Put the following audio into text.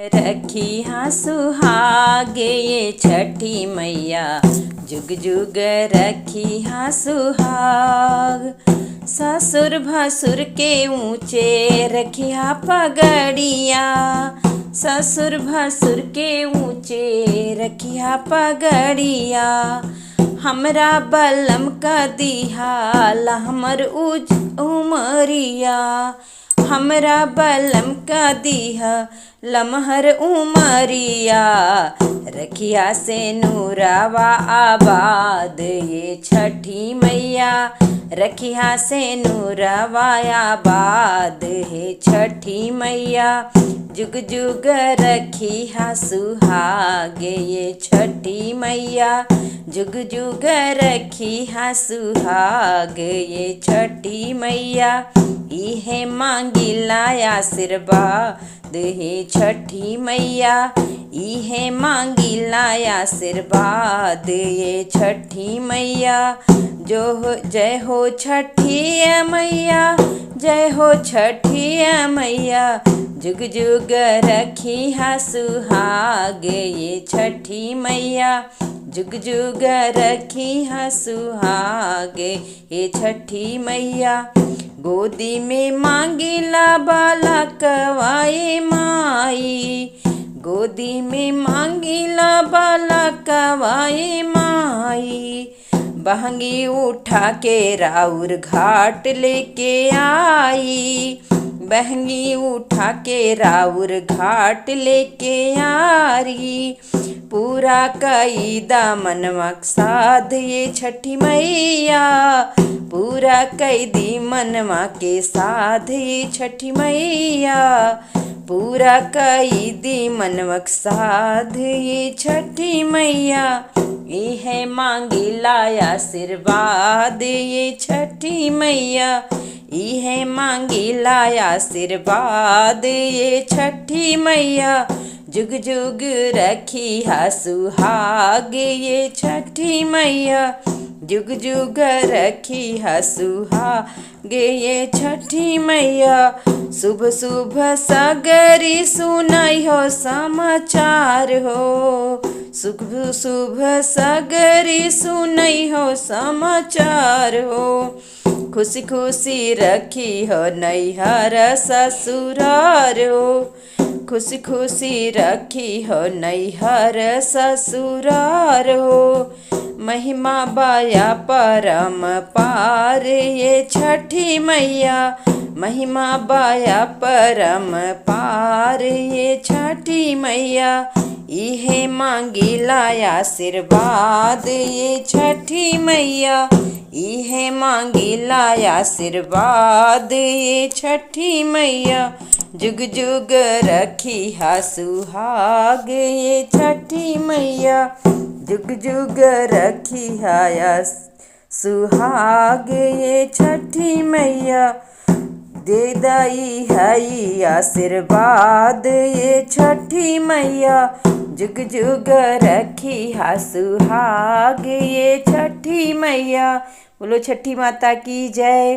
रखी हाँ सुहागे ये छठी मैया, जुग जुग रखी हाँ सुहाग। ससुर भसुर के ऊँचे रखिया पगड़िया, ससुर भसुर के ऊँचे रखिया पगड़िया। हमरा बलम का दिहाल हमर उमरिया, हमरा बलम का दिहा लमहर उमरिया। रखिया से नूरावा आबाद ये छठी मैया, रखिया से नूरावा आबाद है छठी मैया। जुग जुग रखिया सुहाग ये छठी मैया, जुग जुग रखिया सुहाग ये छठी मैया। इहे मांगिला आशीर्वाद हे छठी मैया, इहे मांगिला आशीर्वाद ये छठी मैया। जय हो छठी मैया, जय हो छठी मैया। जुग जुग रखिया सुहाग ये छठी मैया, जुग जुग रखिया सुहाग ये छठी मैया। गोदी में मांगिला बालकवाए माई, गोदी में मांगिला बालकवाए माई। बहंगी उठा के राउर घाट लेके आई, बहंगी उठा के राउर घाट लेके आरी। पूरा कैदा मनवा साध ये छठी मैया, पूरा कैदी मनवा के साध ये छठी मैया। पूरा कैदी मनवा साध ये छठी मैया। इहे मांगिला आशीर्वाद ये छठी मैया, इहे मांगिला आशीर्वाद ये छठी मैया। जुग जुग रखिया सुहाग ये छठी मैया, जुग जुग रखिया सुहाग ये छठी मैया। शुभ शुभ सगरी सुनाई हो समाचार हो, शुभ शुभ सगरी सुनाई हो समाचार हो। खुशी खुशी रखी हो नैहर ससुरार हो, खुशी खुशी रखी हो नैहर ससुरार हो। महिमा बाया परम पार ये छठी मैया, महिमा बाया परम पार ये छठी मैया। इहे मांगिला आशीर्वाद ये छठी मैया, इहे मांगिला आशीर्वाद ये छठी मैया। जुग जुग रखिया सुहाग ये छठी मैया, जुग जुग रखिया सुहाग ये छठी मैया। दे दई है आशीर्वाद ये छठी मैया, जुग जुग रखिया सुहाग ये छठी मैया। बोलो छठी माता की जय।